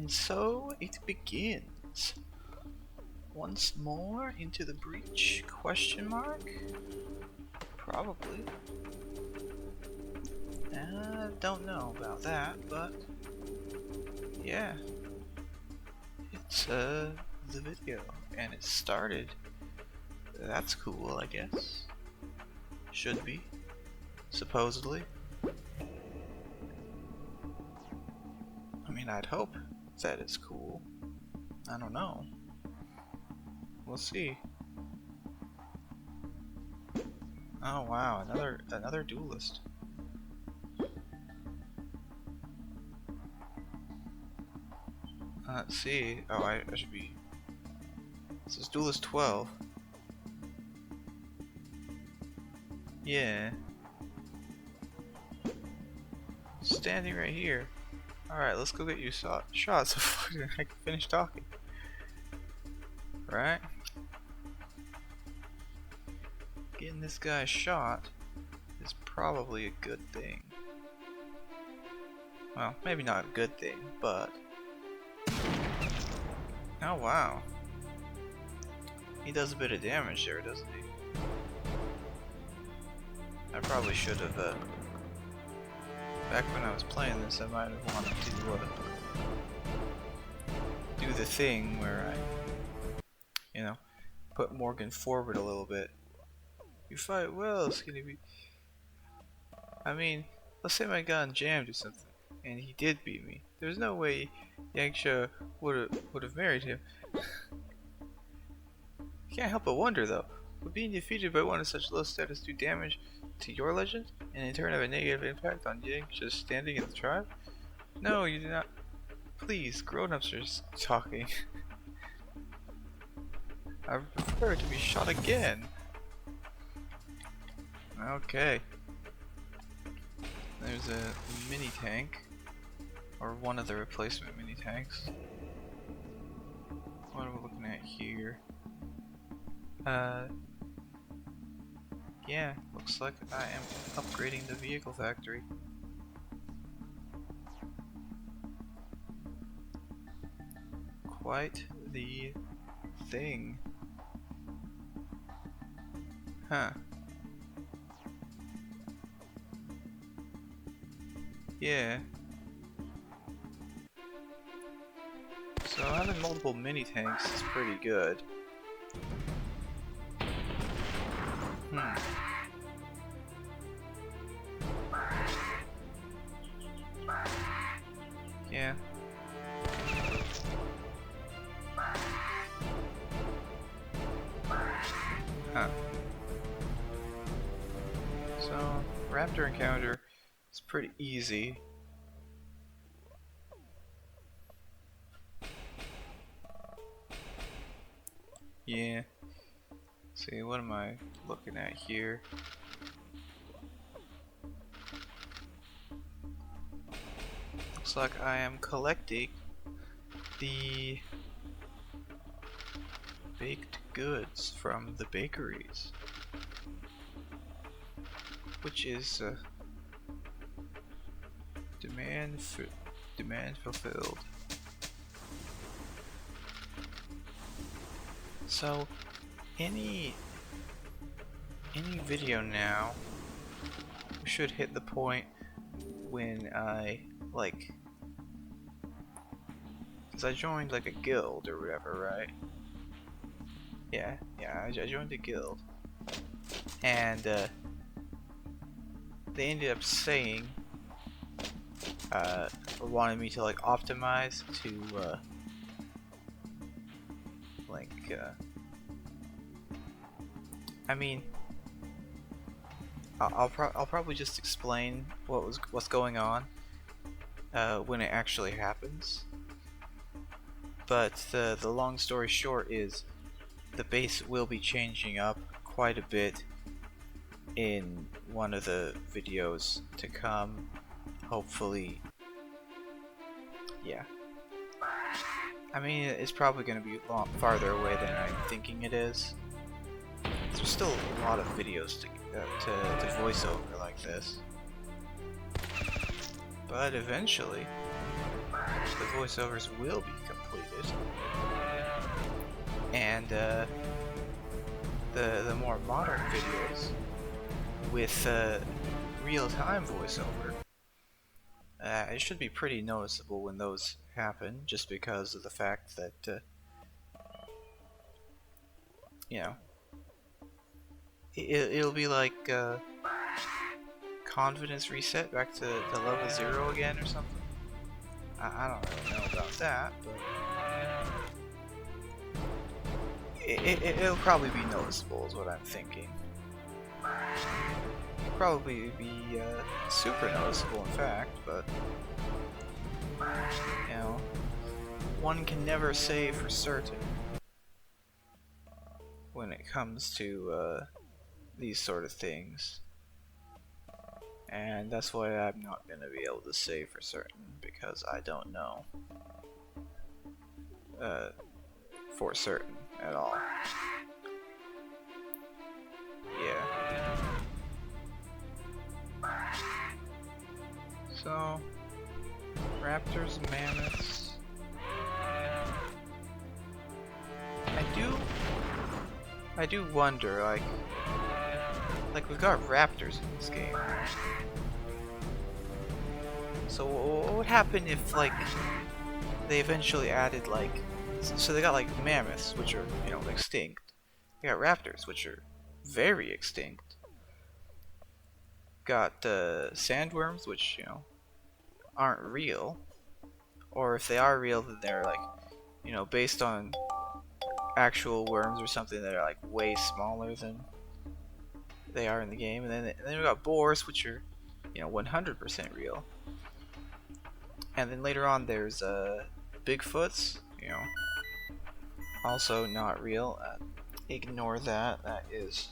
And so it begins. Once more into the breach? Question mark? Probably. Don't know about that, but yeah. It's the video, and it started. That's cool, I guess. Should be. Supposedly. I mean, I'd hope that it's cool. I don't know. We'll see. Oh wow, another duelist. Let's see. Oh, I should be. This is Duelist 12. Yeah. Standing right here. Alright, let's go get you shots so I can finish talking. Right? Getting this guy shot is probably a good thing. Well, maybe not a good thing, but... Oh wow. He does a bit of damage there, doesn't he? I probably should have, back when I was playing this, I might have wanted to, do the thing where I, you know, put Morgan forward a little bit. You fight well, Skinny B. I mean, let's say my gun jammed or something, and he did beat me. There's no way Yangsha would have married him. Can't help but wonder though, would being defeated by one of such low status do damage to your legend, and in turn have a negative impact on Yangsha's standing in the tribe? No, you do not. Please, grown-ups are talking. I prefer to be shot again. Okay. There's a mini tank, or one of the replacement mini tanks. What are we looking at here? Yeah, looks like I am upgrading the vehicle factory. Quite the thing. Huh. Yeah. So having multiple mini tanks is pretty good. Yeah. Huh. So, Raptor encounter is pretty easy. Yeah. See, what am I looking at here? Looks like I am collecting the baked goods from the bakeries, which is demand fulfilled. So any video now should hit the point when I like, cause I joined like a guild or whatever, right? Yeah, I joined a guild, and they ended up saying, or wanted me to like optimize to I mean, I'll probably just explain what's going on when it actually happens. But the long story short is the base will be changing up quite a bit in one of the videos to come. Hopefully, yeah. I mean, it's probably going to be farther away than I'm thinking it is. There's still a lot of videos to voice over like this. But eventually, the voiceovers will be completed, and the more modern videos with real-time voiceover, it should be pretty noticeable when those happen, just because of the fact that you know, it'll be like confidence reset back to level 0 again or something. I don't really know about that, but it'll probably be noticeable is what I'm thinking. Probably be super noticeable in fact, but you know, one can never say for certain when it comes to these sort of things. And that's why I'm not going to be able to say for certain, because I don't know for certain at all. Yeah. So, raptors and mammoths. I do wonder, like we've got raptors in this game. So what would happen if, like, they eventually added, like, so they got, like, mammoths, which are, you know, extinct. They got raptors, which are very extinct. Got sandworms, which, you know, aren't real. Or if they are real, then they're, like, you know, based on actual worms or something that are, like, way smaller than they are in the game. And then we got boars, which are, you know, 100% real. And then later on there's Bigfoots, you know, also not real. Ignore that. That is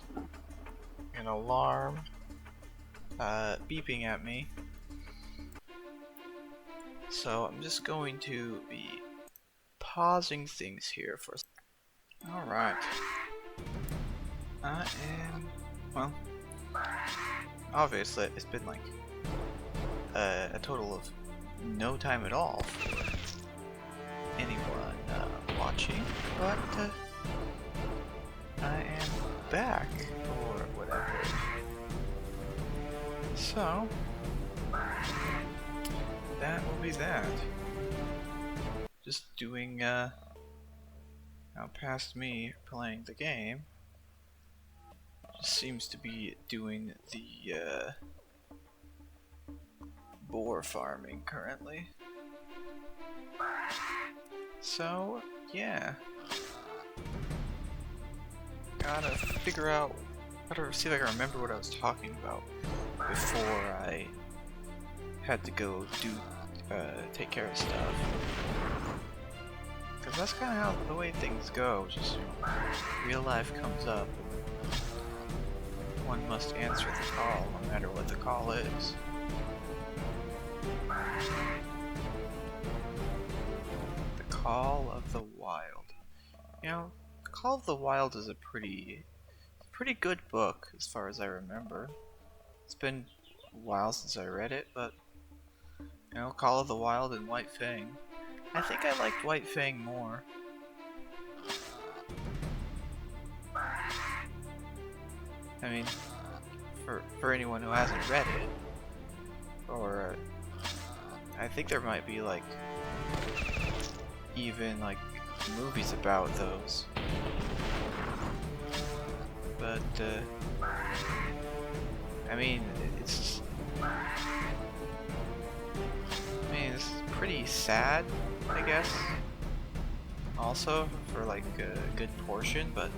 an alarm beeping at me. So I'm just going to be pausing things here for a second. Alright. I am, well, obviously it's been like a total of no time at all for anyone watching, but I am back, or whatever. So, that will be that. Just doing, now past me playing the game, just seems to be doing the, boar farming currently. So, yeah. Gotta figure out, gotta see if I can remember what I was talking about before I had to go do, take care of stuff. Cause that's kinda how the way things go, just, you know, real life comes up and one must answer the call, no matter what the call is. The Call of the Wild. You know, Call of the Wild is a pretty good book as far as I remember. It's been a while since I read it, but you know, Call of the Wild and White Fang. I think I liked White Fang more. I mean, for anyone who hasn't read it, or I think there might be like even like movies about those, but I mean it's pretty sad, I guess, also for like a good portion, but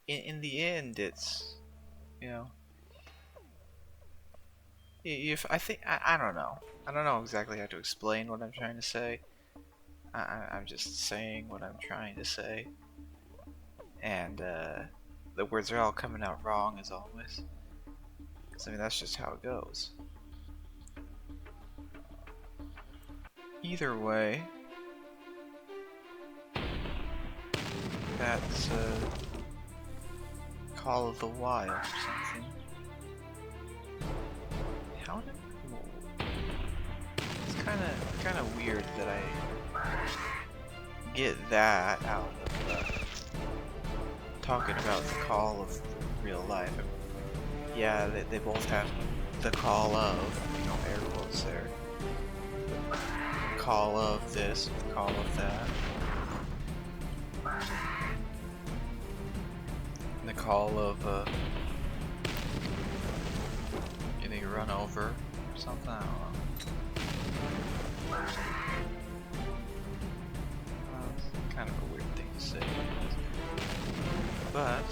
in the end it's, you know, if I think I don't know exactly how to explain what I'm trying to say. I'm just saying what I'm trying to say, and the words are all coming out wrong as always, because I mean that's just how it goes. Either way, that's Call of the Wild or something. How did... It's kind of weird that I get that out of talking about the call of real life. Yeah, they both have the call of, you know, air quotes there. The call of this, the call of that. And the call of getting run over or something, I don't know. Kind of a weird thing to say. But,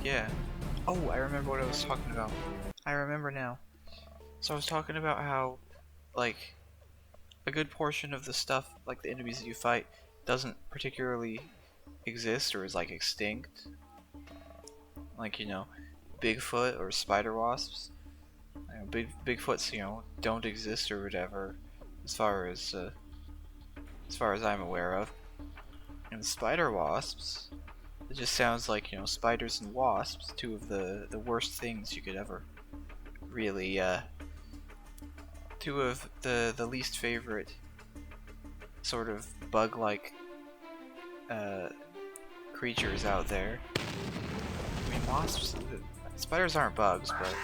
yeah. Oh, I remember what I was talking about. I remember now. So I was talking about how, like, a good portion of the stuff, like the enemies that you fight, doesn't particularly exist or is, like, extinct. Like, you know, Bigfoot or spider wasps. You know, Bigfoots, you know, don't exist or whatever, as far as I'm aware of. And spider wasps, it just sounds like, you know, spiders and wasps, two of the worst things you could ever really, two of the least favorite sort of bug-like creatures out there. I mean, wasps, spiders aren't bugs, but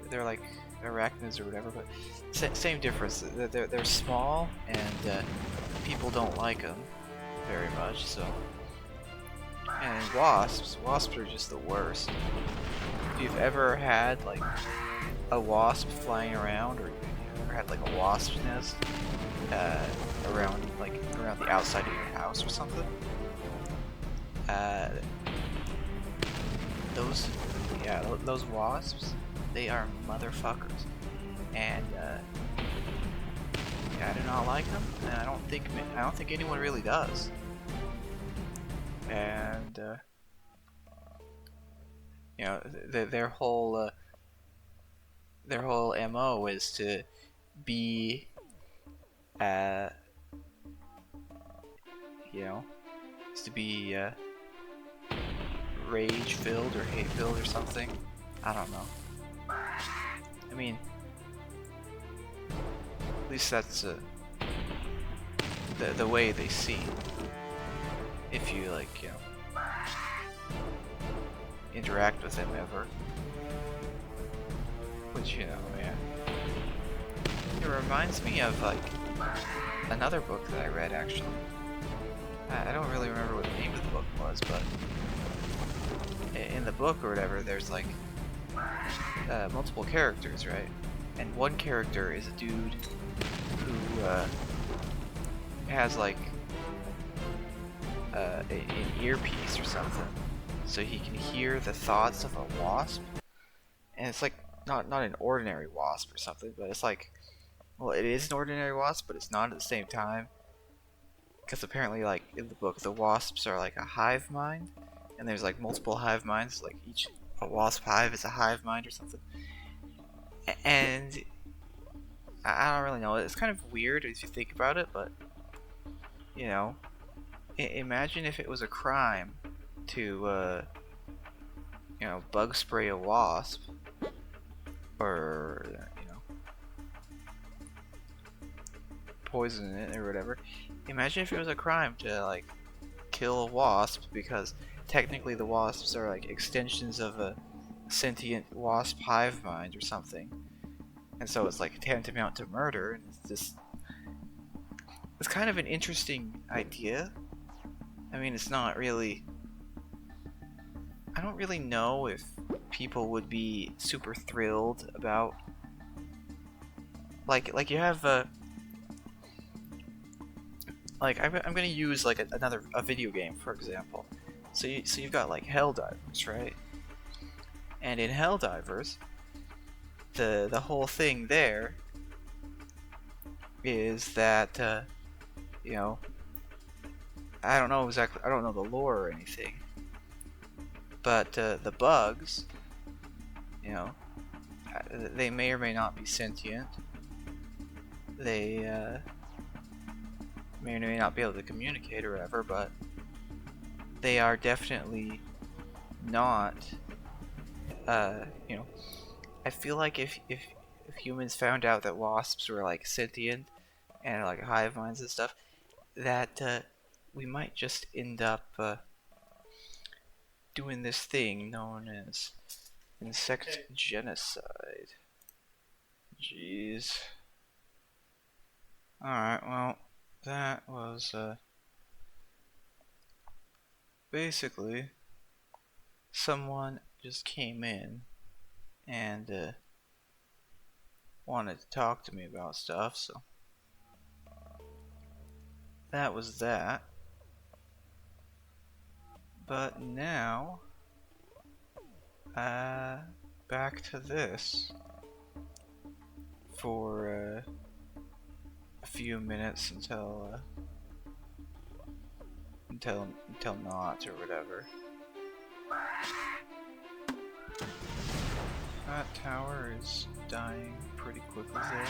they're like arachnids or whatever, but same difference. They're small, and people don't like them very much, so. And wasps are just the worst. If you've ever had like a wasp flying around, or you've ever had like a wasp nest around the outside of your house or something, those wasps, they are motherfuckers, and I do not like them, and I don't think anyone really does. And you know, their whole MO is to be you know, is to be rage filled or hate filled or something. I don't know. I mean, at least that's the way they seem. If you, like, you know, interact with them ever. Which, you know, yeah. It reminds me of, like, another book that I read, actually. I don't really remember what the name of the book was, but in the book or whatever, there's, like, multiple characters, right? And one character is a dude who has, like, an earpiece or something, so he can hear the thoughts of a wasp. And it's like not an ordinary wasp or something, but it's like, well, it is an ordinary wasp, but it's not at the same time, because apparently, like, in the book, the wasps are like a hive mind, and there's like multiple hive minds, like a wasp hive is a hive mind or something. And I don't really know, it's kind of weird if you think about it, but you know, imagine if it was a crime to, you know, bug spray a wasp, or, you know, poison it or whatever. Imagine if it was a crime to, like, kill a wasp, because technically the wasps are, like, extensions of a sentient wasp hive mind or something. And so it's, like, tantamount to murder, and it's kind of an interesting idea. I mean, it's not really... I don't really know if people would be super thrilled about... Like you have like, I'm gonna use, like, a video game, for example. So you've got, like, Helldivers, right? And in Helldivers, the whole thing there is that, you know, I don't know the lore or anything, but the bugs, you know, they may or may not be sentient. They may or may not be able to communicate or whatever, but they are definitely not, you know, I feel like if if humans found out that wasps were like sentient and like hive minds and stuff, that we might just end up doing this thing known as insect genocide. Jeez. Alright, well, that was basically someone just came in and wanted to talk to me about stuff, so that was that. But now, back to this for a few minutes until not or whatever. That tower is dying pretty quickly there,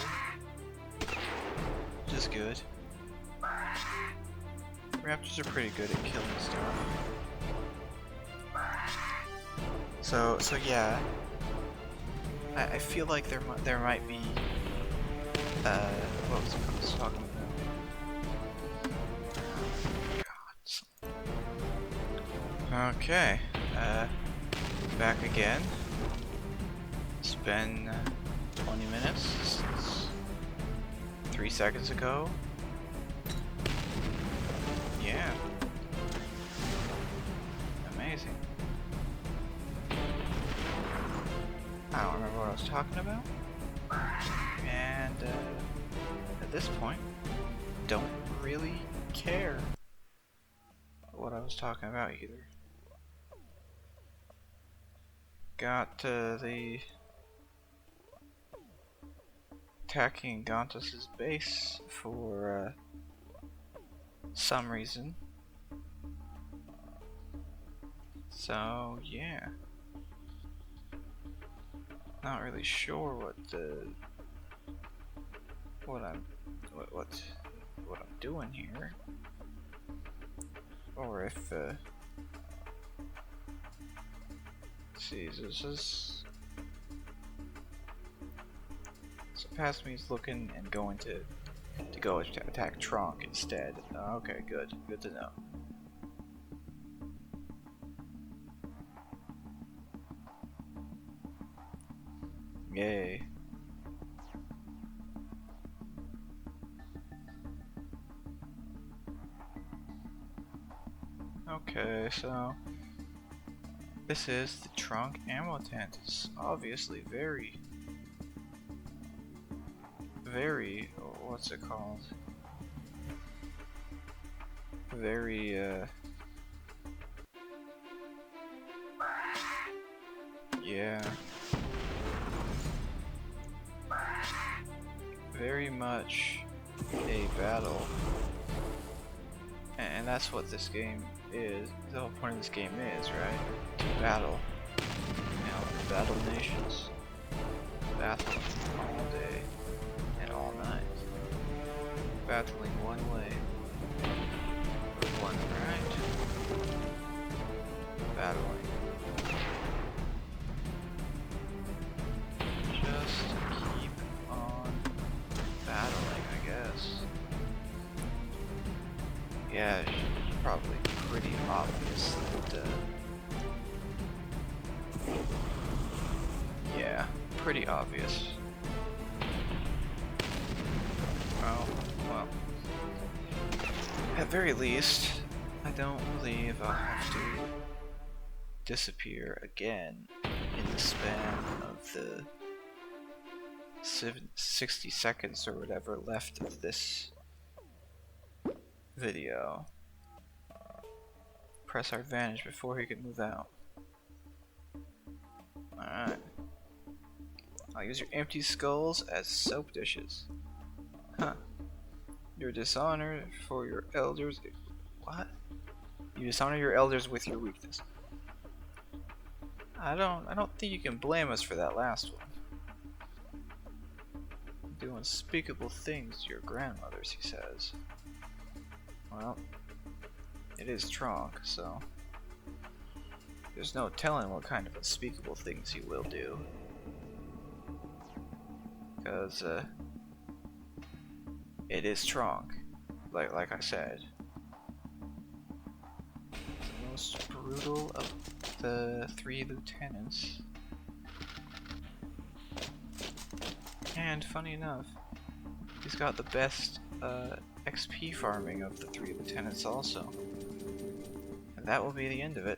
which is good. Raptors are pretty good at killing stuff. So yeah, I feel like there might be what was I was talking about? God. Okay, back again. It's been 20 minutes since 3 seconds ago. Yeah. Amazing. I don't remember what I was talking about. And at this point, don't really care what I was talking about either. Got the attacking Gantas' base for some reason. So yeah, not really sure what I'm doing here, or if see, this is so past me is looking and going to go attack Tronk instead. Okay, good to know. Yay. Okay, so this is the Tronk ammo tent. It's obviously very, what's it called? Very, yeah. Very much a battle. And that's what this game is. The whole point of this game is, right? To battle. You know, battle nations. Battling all day and all night. Battling one way. One right. Battling. Just keep on battling, I guess. Yeah, it's probably pretty obvious that, yeah, pretty obvious. Well, at very least, I don't believe I'll have to disappear again in the span of the 60 seconds or whatever left of this video. Press our advantage before he can move out. Alright. I'll use your empty skulls as soap dishes. Huh. Your dishonor for your elders. What? You dishonor your elders with your weakness. I don't think you can blame us for that last one. Do unspeakable things to your grandmothers, he says. Well, it is Tronk, so there's no telling what kind of unspeakable things he will do. because it is Tronk, like I said. The most brutal of the 3 lieutenants. And funny enough, he's got the best XP farming of the 3 lieutenants also. And that will be the end of it.